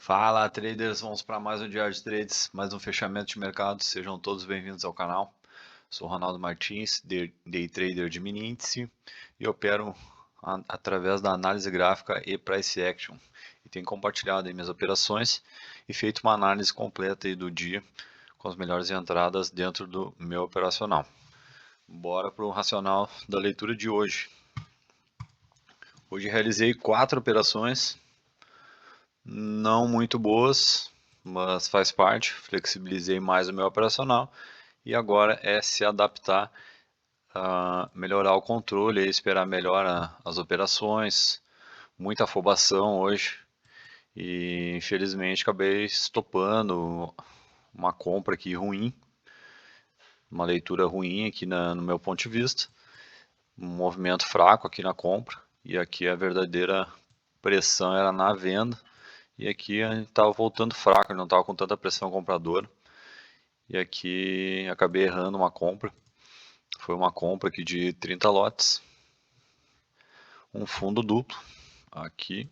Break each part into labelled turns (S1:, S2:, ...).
S1: Fala traders, vamos para mais um diário de trades, mais um fechamento de mercado. Sejam todos bem-vindos ao canal. Sou Ronaldo Martins, day trader de mini índice e opero através da análise gráfica e price action. E tenho compartilhado aí minhas operações e feito uma análise completa aí do dia com as melhores entradas dentro do meu operacional. Bora para o racional da leitura de hoje. Hoje realizei 4 operações, não muito boas, mas faz parte. Flexibilizei mais o meu operacional e agora é se adaptar, a melhorar o controle e esperar melhor as operações. Muita afobação hoje e infelizmente acabei estopando uma compra aqui ruim, uma leitura ruim aqui no meu ponto de vista, um movimento fraco aqui na compra e aqui a verdadeira pressão era na venda. E aqui a gente estava voltando fraco, não estava com tanta pressão compradora. E aqui acabei errando uma compra. Foi uma compra aqui de 30 lotes. Um fundo duplo. Aqui.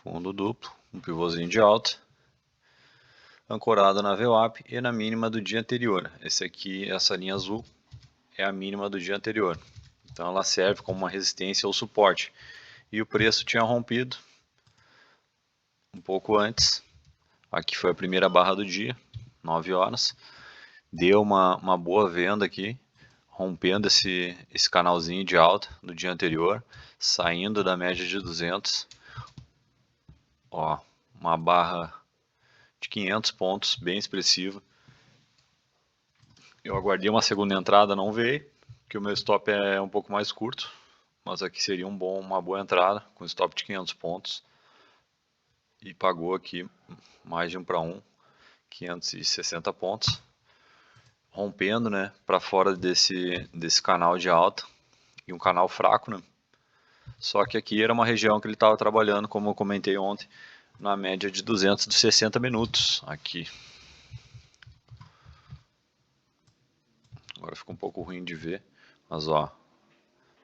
S1: Fundo duplo. Um pivôzinho de alta. Ancorado na VWAP e na mínima do dia anterior. Esse aqui, essa linha azul, é a mínima do dia anterior. Então ela serve como uma resistência ou suporte. E o preço tinha rompido um pouco antes. Aqui foi a primeira barra do dia, 9 horas. Deu uma boa venda aqui, rompendo esse canalzinho de alta do dia anterior, saindo da média de 200. Ó, uma barra de 500 pontos, bem expressiva. Eu aguardei uma segunda entrada, não veio, que o meu stop é um pouco mais curto, mas aqui seria uma boa entrada, com stop de 500 pontos. E pagou aqui mais de 1 para 1, 560 pontos. Rompendo, né, para fora desse canal de alta e um canal fraco, né? Só que aqui era uma região que ele estava trabalhando, como eu comentei ontem, na média de 260 minutos aqui. Agora fica um pouco ruim de ver, mas ó,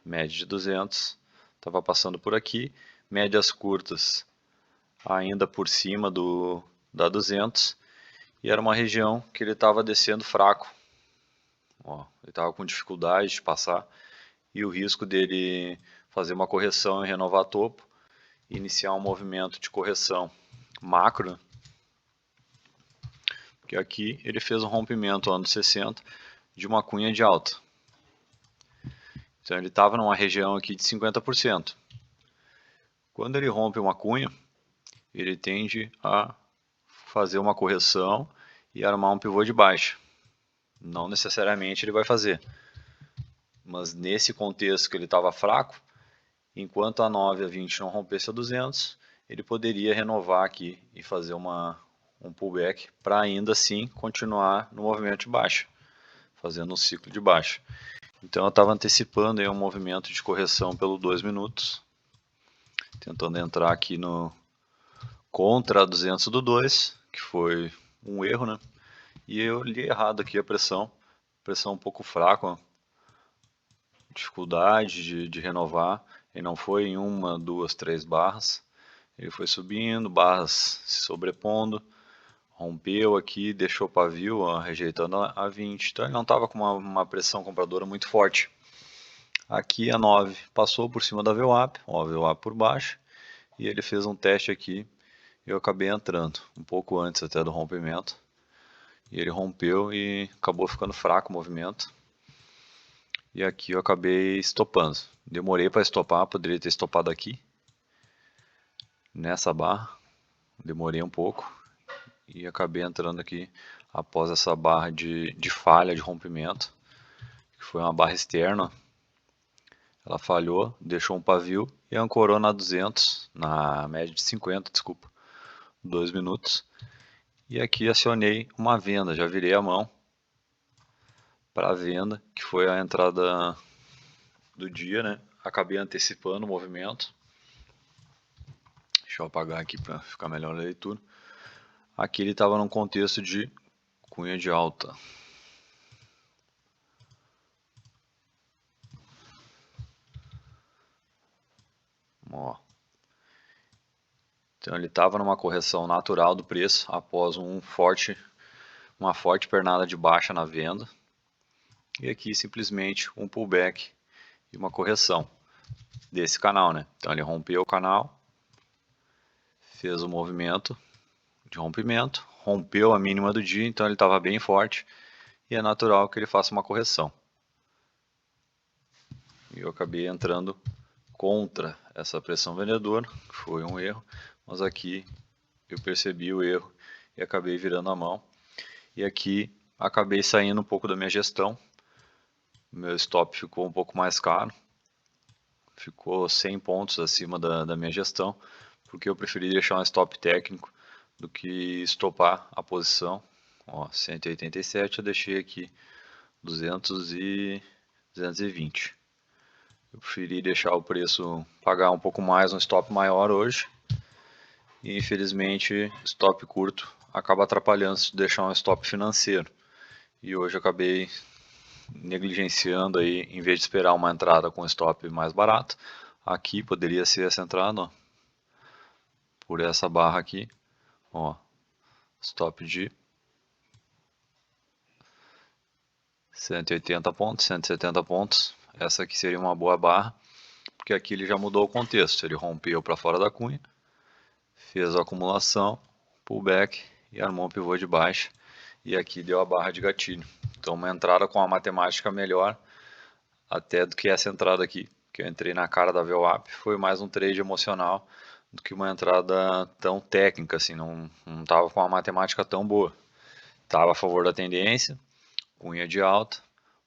S1: média de 200, estava passando por aqui, médias curtas ainda por cima da 200, e era uma região que ele estava descendo fraco. Ó, ele estava com dificuldade de passar e o risco dele fazer uma correção e renovar topo, iniciar um movimento de correção macro, que aqui ele fez um rompimento anos 60 de uma cunha de alta. Então ele estava numa região aqui de 50%. Quando ele rompe uma cunha, ele tende a fazer uma correção e armar um pivô de baixa. Não necessariamente ele vai fazer, mas nesse contexto que ele estava fraco, enquanto a 9 a 20 não rompesse a 200, ele poderia renovar aqui e fazer um pullback para ainda assim continuar no movimento de baixa, fazendo um ciclo de baixa. Então eu estava antecipando aí um movimento de correção pelo 2 minutos, tentando entrar aqui no contra 200 do 2, que foi um erro, né? E eu li errado aqui a pressão um pouco fraca, ó. Dificuldade de renovar, e não foi em 1, 2, 3 barras, ele foi subindo, barras se sobrepondo, rompeu aqui, deixou pavio, ó, rejeitando a 20, então ele não estava com uma pressão compradora muito forte. Aqui a 9 passou por cima da VWAP, ó, a VWAP por baixo, e ele fez um teste aqui, e eu acabei entrando, um pouco antes até do rompimento, e ele rompeu e acabou ficando fraco o movimento. E aqui eu acabei estopando. Demorei para estopar, poderia ter estopado aqui, nessa barra. Demorei um pouco e acabei entrando aqui após essa barra de falha, de rompimento, que foi uma barra externa. Ela falhou, deixou um pavio e ancorou na 200, na média de 50, desculpa, 2 minutos. E aqui acionei uma venda, já virei a mão para a venda, que foi a entrada do dia, né? Acabei antecipando o movimento. Deixa eu apagar aqui para ficar melhor a leitura. Aqui ele estava num contexto de cunha de alta. Ó. Então ele estava numa correção natural do preço após uma forte pernada de baixa na venda. E aqui simplesmente um pullback e uma correção desse canal, né? Então ele rompeu o canal, fez o movimento de rompimento, rompeu a mínima do dia, então ele estava bem forte e é natural que ele faça uma correção. E eu acabei entrando contra essa pressão vendedora, que foi um erro, mas aqui eu percebi o erro e acabei virando a mão. E aqui acabei saindo um pouco da minha gestão, meu stop ficou um pouco mais caro, ficou 100 pontos acima da minha gestão, porque eu preferi deixar um stop técnico do que estopar a posição. Ó, 187 eu deixei aqui 220. Eu preferi deixar o preço pagar um pouco mais, um stop maior hoje. E infelizmente stop curto acaba atrapalhando se deixar um stop financeiro. E hoje eu acabei negligenciando aí, em vez de esperar uma entrada com stop mais barato, aqui poderia ser essa entrada, ó, por essa barra aqui, ó, stop de 180 pontos, 170 pontos, essa aqui seria uma boa barra, porque aqui ele já mudou o contexto, ele rompeu para fora da cunha, fez a acumulação, pullback e armou um pivô de baixa, e aqui deu a barra de gatilho. Então uma entrada com a matemática melhor até do que essa entrada aqui, que eu entrei na cara da VWAP, foi mais um trade emocional do que uma entrada tão técnica, assim, não estava com uma matemática tão boa. Estava a favor da tendência, cunha de alta,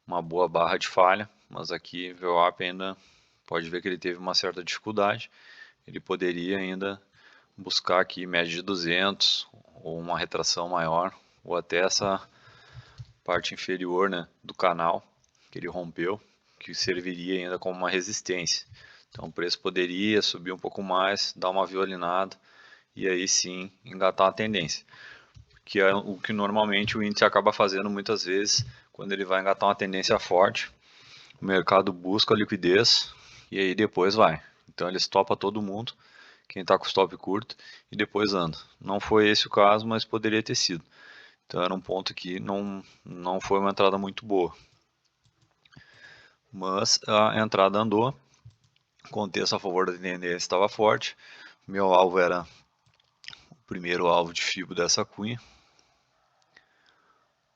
S1: uma boa barra de falha, mas aqui VWAP ainda pode ver que ele teve uma certa dificuldade, ele poderia ainda buscar aqui média de 200 ou uma retração maior, ou até essa parte inferior, né, do canal que ele rompeu, que serviria ainda como uma resistência. Então o preço poderia subir um pouco mais, dar uma violinada e aí sim engatar a tendência, que é o que normalmente o índice acaba fazendo muitas vezes quando ele vai engatar uma tendência forte. O mercado busca a liquidez e aí depois vai. Então ele estopa todo mundo, quem está com stop curto, e depois anda. Não foi esse o caso, mas poderia ter sido. Então era um ponto que não foi uma entrada muito boa. Mas a entrada andou, o contexto a favor da tendência estava forte. Meu alvo era o primeiro alvo de FIBO dessa cunha.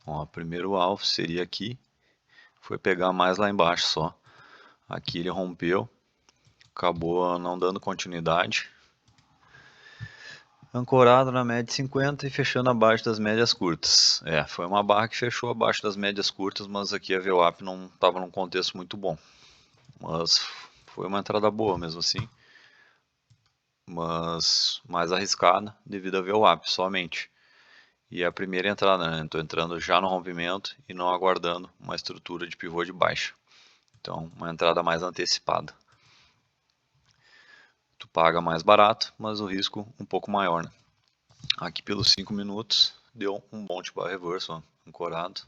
S1: Ó, o primeiro alvo seria aqui, foi pegar mais lá embaixo só. Aqui ele rompeu, acabou não dando continuidade. Ancorado na média de 50 e fechando abaixo das médias curtas. Foi uma barra que fechou abaixo das médias curtas, mas aqui a VWAP não estava num contexto muito bom. Mas foi uma entrada boa mesmo assim, mas mais arriscada devido a VWAP somente. E é a primeira entrada, né? Estou entrando já no rompimento e não aguardando uma estrutura de pivô de baixa. Então, uma entrada mais antecipada. Tu paga mais barato, mas o risco um pouco maior, né? Aqui pelos 5 minutos deu um bom tipo reverso, ó, ancorado.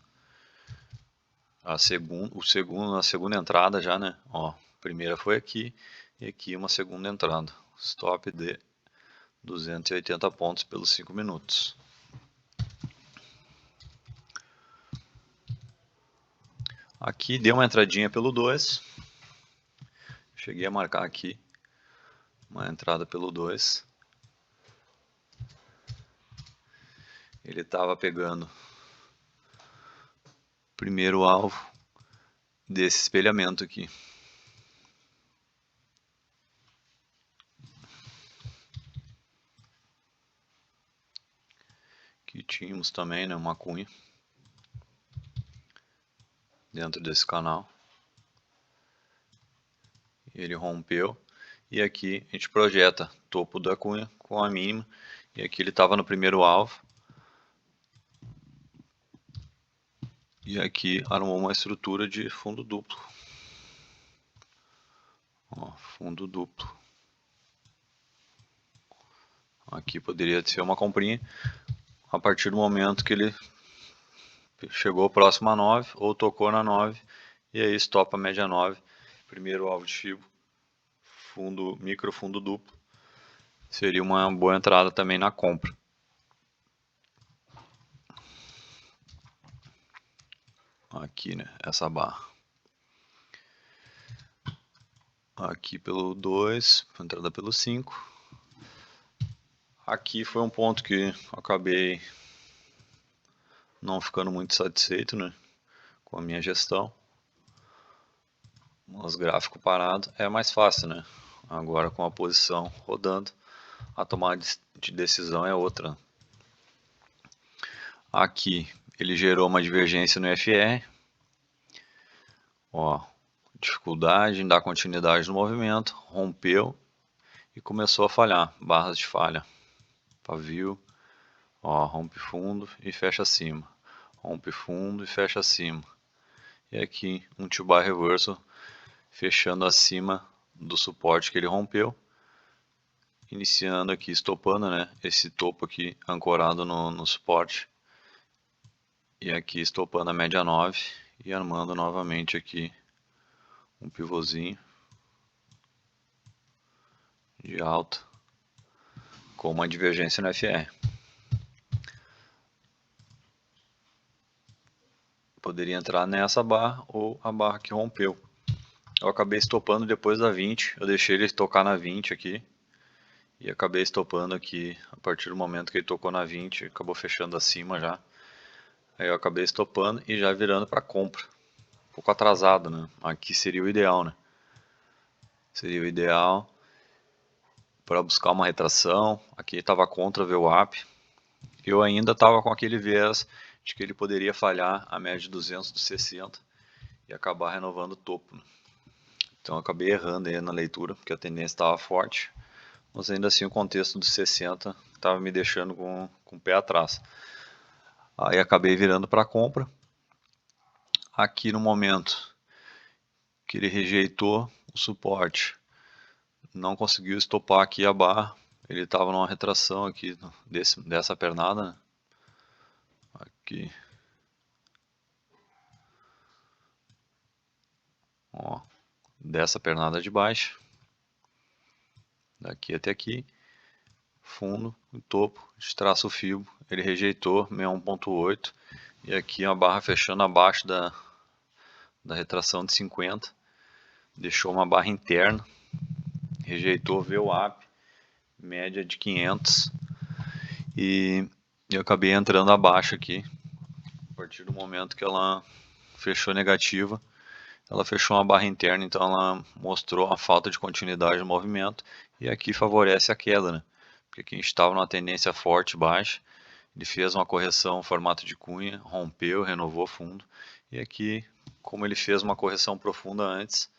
S1: A segunda entrada já, né? Ó, a primeira foi aqui e aqui uma segunda entrada. Stop de 280 pontos pelos 5 minutos. Aqui deu uma entradinha pelo 2. Cheguei a marcar aqui uma entrada pelo 2. Ele estava pegando o primeiro alvo desse espelhamento aqui. Aqui tínhamos também, né, uma cunha dentro desse canal. Ele rompeu e aqui a gente projeta topo da cunha com a mínima e aqui ele estava no primeiro alvo e aqui armou uma estrutura de fundo duplo. Ó, fundo duplo. Aqui poderia ser uma comprinha a partir do momento que ele chegou próximo a 9 ou tocou na 9 e aí estopa a média 9, primeiro alvo de FIBO fundo, micro fundo duplo, seria uma boa entrada também na compra. Aqui, né, essa barra. Aqui pelo 2, entrada pelo 5. Aqui foi um ponto que acabei não ficando muito satisfeito, né, com a minha gestão. Os gráficos parados é mais fácil, né? Agora com a posição rodando, a tomada de decisão é outra. Aqui ele gerou uma divergência no FR. Ó, dificuldade em dar continuidade no movimento, rompeu e começou a falhar, barras de falha, pavio, ó, rompe fundo e fecha acima, rompe fundo e fecha acima, e aqui um two-bar reversal fechando acima do suporte que ele rompeu, iniciando aqui, estopando, né, esse topo aqui ancorado no suporte, e aqui estopando a média 9 e armando novamente aqui um pivôzinho de alta com uma divergência no FR. Poderia entrar nessa barra ou a barra que rompeu. Eu acabei estopando depois da 20, eu deixei ele tocar na 20 aqui e acabei estopando aqui a partir do momento que ele tocou na 20, acabou fechando acima já. Aí eu acabei estopando e já virando para compra. Um pouco atrasado, né? Aqui seria o ideal, né? Seria o ideal para buscar uma retração. Aqui estava contra o VWAP. Eu ainda estava com aquele viés de que ele poderia falhar a média de 200 do 60 e acabar renovando o topo, né? Então eu acabei errando aí na leitura, porque a tendência estava forte, mas ainda assim o contexto dos 60 estava me deixando com o pé atrás. Aí acabei virando para compra. Aqui no momento que ele rejeitou o suporte, não conseguiu estopar aqui a barra, ele estava numa retração aqui dessa pernada, né? Aqui, ó, dessa pernada de baixo, daqui até aqui, fundo, o topo, traço o fio, ele rejeitou 61.8 e aqui uma barra fechando abaixo da retração de 50, deixou uma barra interna, rejeitou VWAP, média de 500 e eu acabei entrando abaixo aqui, a partir do momento que ela fechou negativa, ela fechou uma barra interna, então ela mostrou a falta de continuidade do movimento e aqui favorece a queda, né? Porque aqui a gente estava numa tendência forte baixa, ele fez uma correção em formato de cunha, rompeu, renovou fundo e aqui, como ele fez uma correção profunda antes,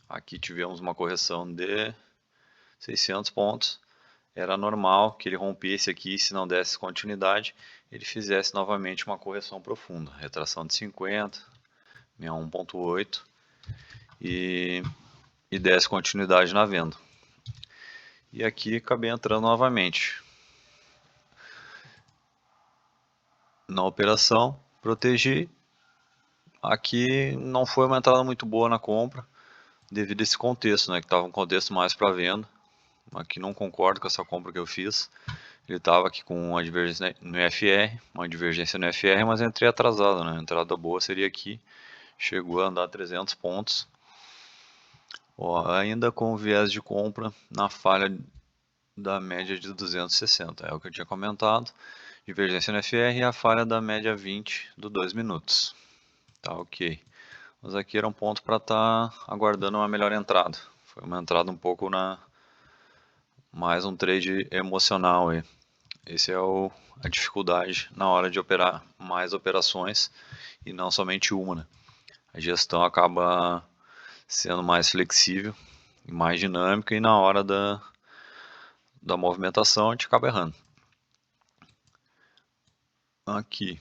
S1: aqui tivemos uma correção de 600 pontos, era normal que ele rompesse aqui, se não desse continuidade, ele fizesse novamente uma correção profunda, retração de 50, 61.8 e desse continuidade na venda. E aqui acabei entrando novamente na operação, protegi. Aqui não foi uma entrada muito boa na compra, devido a esse contexto, né, que estava um contexto mais para venda. Aqui não concordo com essa compra que eu fiz. Ele estava aqui com uma divergência no FR, mas entrei atrasado, né? A entrada boa seria aqui, chegou a andar 300 pontos. Ó, ainda com viés de compra na falha da média de 260, é o que eu tinha comentado. Divergência no FR e a falha da média 20 do 2 minutos. Tá ok. Mas aqui era um ponto para estar aguardando uma melhor entrada. Foi uma entrada um pouco mais um trade emocional aí. Esse é a dificuldade na hora de operar mais operações e não somente uma, né? A gestão acaba sendo mais flexível e mais dinâmica e na hora da movimentação a gente acaba errando. Aqui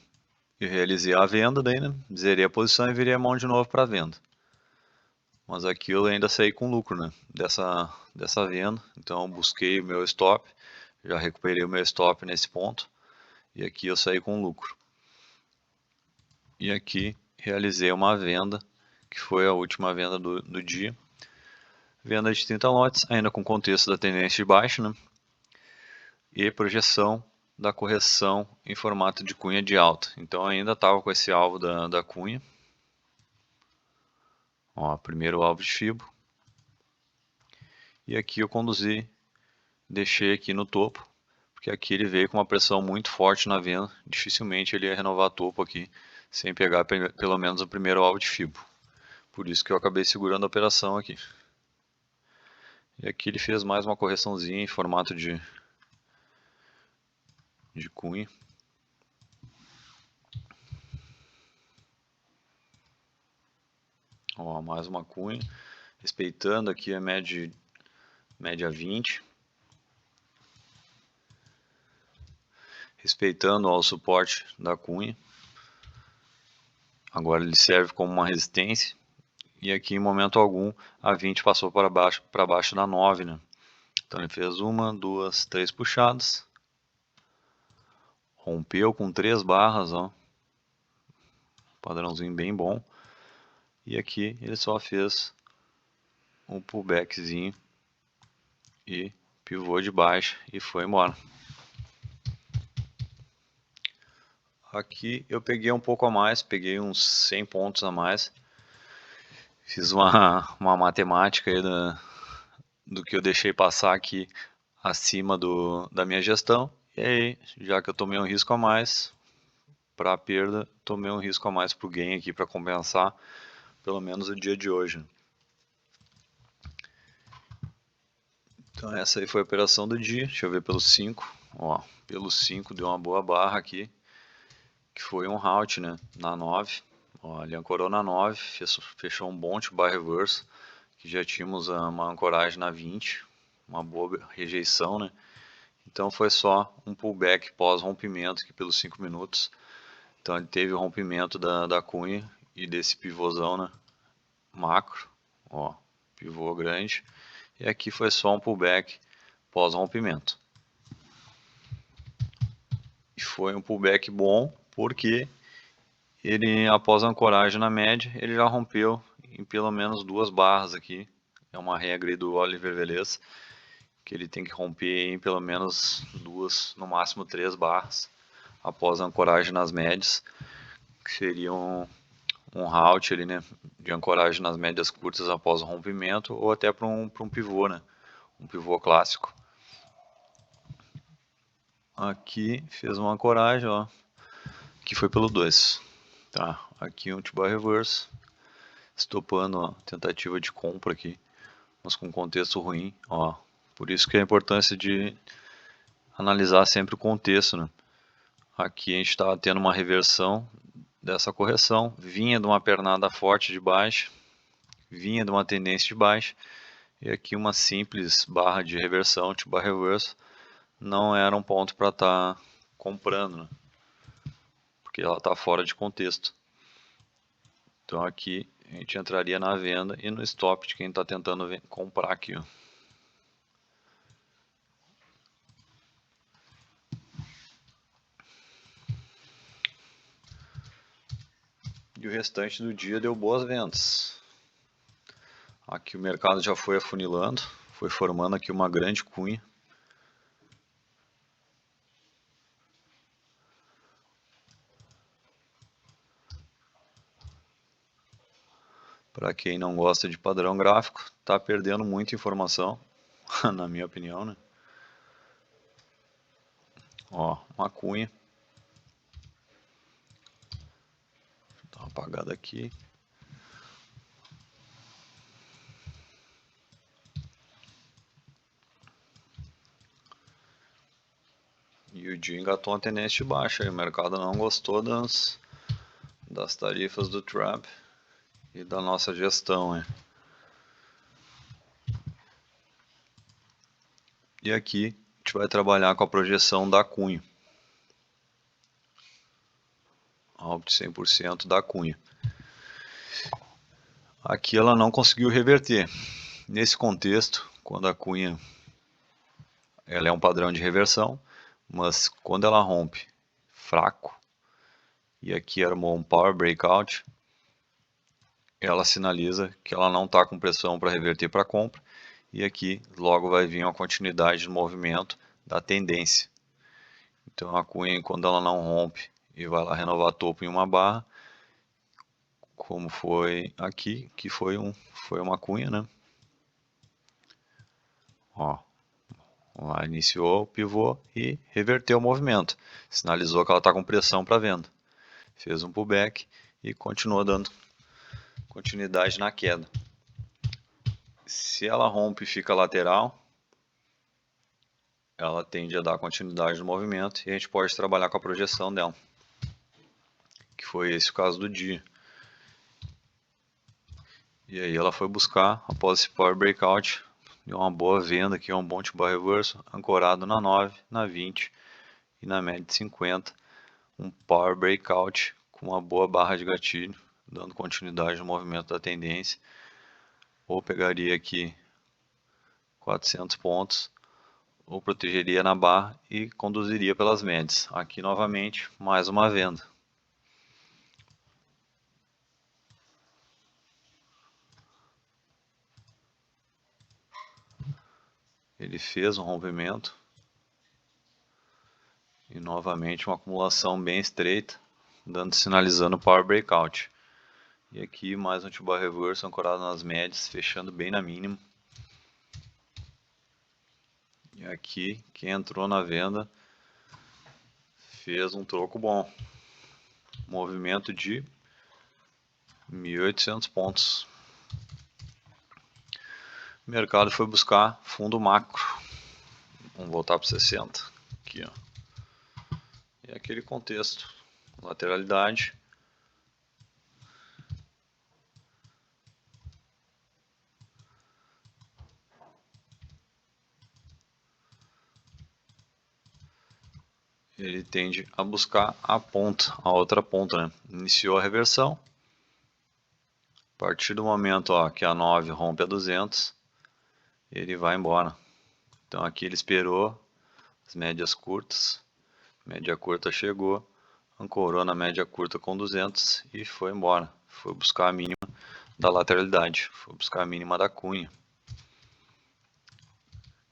S1: eu realizei a venda, daí, né? Zerei a posição e virei a mão de novo para venda. Mas aqui eu ainda saí com lucro, né? Dessa venda, então eu busquei o meu stop, já recuperei o meu stop nesse ponto e aqui eu saí com lucro. E aqui realizei uma venda, que foi a última venda do dia, Venda de 30 lotes, ainda com contexto da tendência de baixa, né? E projeção da correção em formato de cunha de alta. Então ainda estava com esse alvo da cunha. Ó, primeiro alvo de Fibo. E aqui eu conduzi, deixei aqui no topo, porque aqui ele veio com uma pressão muito forte na venda. Dificilmente ele ia renovar topo aqui, sem pegar pelo menos o primeiro alvo de Fibo. Por isso que eu acabei segurando a operação aqui. E aqui ele fez mais uma correçãozinha em formato de cunha. Ó, mais uma cunha, respeitando aqui a média 20. Respeitando ó, o suporte da cunha. Agora ele serve como uma resistência. E aqui em momento algum a 20 passou para baixo da 9, né? Então ele fez 1, 2, 3 puxadas. Rompeu com 3 barras, ó. Padrãozinho bem bom. E aqui ele só fez um pullbackzinho e pivô de baixa e foi embora. Aqui eu peguei um pouco a mais, peguei uns 100 pontos a mais. Fiz uma matemática aí do que eu deixei passar aqui acima da minha gestão. E aí, já que eu tomei um risco a mais, para a perda, tomei um risco a mais para o gain aqui para compensar, pelo menos o dia de hoje. Então essa aí foi a operação do dia. Deixa eu ver pelo 5. Ó, pelo 5 deu uma boa barra aqui, que foi um halt, né, na 9. Ó, ele ancorou na 9, fechou um bom buy reverse, que já tínhamos uma ancoragem na 20, uma boa rejeição, né? Então foi só um pullback pós rompimento aqui pelos 5 minutos. Então ele teve o rompimento da cunha e desse pivôzão, né, macro, ó, pivô grande. E aqui foi só um pullback pós rompimento. E foi um pullback bom porque ele, após a ancoragem na média, ele já rompeu em pelo menos 2 barras aqui. É uma regra aí do Oliver Velez, que ele tem que romper em pelo menos 2, no máximo 3 barras, após a ancoragem nas médias, que seria um halt ali, né, de ancoragem nas médias curtas após o rompimento, ou até para um pivô, né, um pivô clássico. Aqui fez uma ancoragem, ó, que foi pelo 2. Tá, aqui um T-bar reverse, estopando a tentativa de compra aqui, mas com contexto ruim, ó. Por isso que é a importância de analisar sempre o contexto, né? Aqui a gente está tendo uma reversão dessa correção, vinha de uma pernada forte de baixa, vinha de uma tendência de baixa, e aqui uma simples barra de reversão, T-bar reverse, não era um ponto para estar comprando, né? Porque ela está fora de contexto. Então aqui a gente entraria na venda e no stop de quem está tentando comprar aqui, ó. E o restante do dia deu boas vendas. Aqui o mercado já foi afunilando, foi formando aqui uma grande cunha. Para quem não gosta de padrão gráfico, está perdendo muita informação, na minha opinião, né? Ó, uma cunha. Dá uma apagada aqui. E o dia engatou uma tendência de baixa. O mercado não gostou das tarifas do Trump e da nossa gestão, né? E aqui a gente vai trabalhar com a projeção da cunha. Alvo de 100% da cunha. Aqui ela não conseguiu reverter. Nesse contexto, quando a cunha ela é um padrão de reversão, mas quando ela rompe fraco, e aqui armou um power breakout, ela sinaliza que ela não está com pressão para reverter para compra, e aqui logo vai vir uma continuidade do movimento da tendência. Então a cunha, quando ela não rompe e vai lá renovar topo em uma barra, como foi aqui, que foi uma cunha, né? Ó, lá iniciou o pivô e reverteu o movimento, sinalizou que ela está com pressão para venda. Fez um pullback e continuou dando continuidade na queda. Se ela rompe e fica lateral, ela tende a dar continuidade no movimento e a gente pode trabalhar com a projeção dela, que foi esse o caso do dia. E aí ela foi buscar, após esse Power Breakout, deu uma boa venda aqui, um bom tipo reverso, ancorado na 9, na 20 e na média de 50. Um Power Breakout com uma boa barra de gatilho, dando continuidade no movimento da tendência. Ou pegaria aqui 400 pontos, ou protegeria na barra e conduziria pelas médias. Aqui novamente, mais uma venda. Ele fez um rompimento e novamente uma acumulação bem estreita, sinalizando Power Breakout. E aqui mais um T-bar reverso ancorado nas médias, fechando bem na mínima. E aqui quem entrou na venda fez um troco bom. Movimento de 1.800 pontos. O mercado foi buscar fundo macro. Vamos voltar para 60. Aqui, ó. E aquele contexto. Lateralidade. Ele tende a buscar a ponta, a outra ponta, né? Iniciou a reversão. A partir do momento que a 9 rompe a 200, ele vai embora. Então aqui ele esperou as médias curtas, média curta chegou, ancorou na média curta com 200 e foi embora. Foi buscar a mínima da lateralidade, foi buscar a mínima da cunha.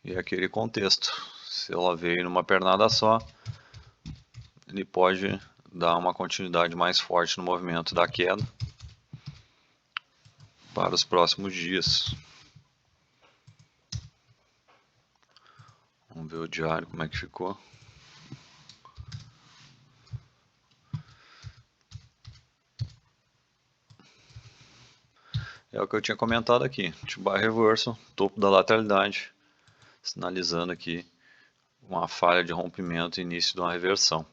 S1: E aquele contexto, se ela veio numa pernada só, ele pode dar uma continuidade mais forte no movimento da queda para os próximos dias. Vamos ver o diário como é que ficou. É o que eu tinha comentado aqui, T-bar reverso, topo da lateralidade, sinalizando aqui uma falha de rompimento e início de uma reversão.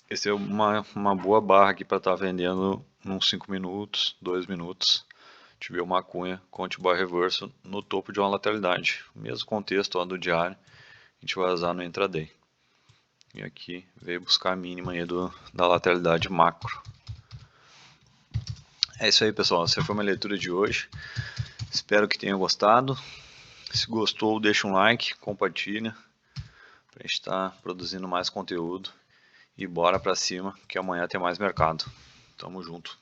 S1: Essa é uma boa barra aqui para estar vendendo uns 5 minutos, 2 minutos. Tive uma cunha com T-bar reverso no topo de uma lateralidade. O mesmo contexto do diário, a gente vai usar no intraday. E aqui veio buscar a mínima aí da lateralidade macro. É isso aí, pessoal. Essa foi uma leitura de hoje. Espero que tenham gostado. Se gostou, deixa um like, compartilha para a gente estar produzindo mais conteúdo. E bora para cima, que amanhã tem mais mercado. Tamo junto.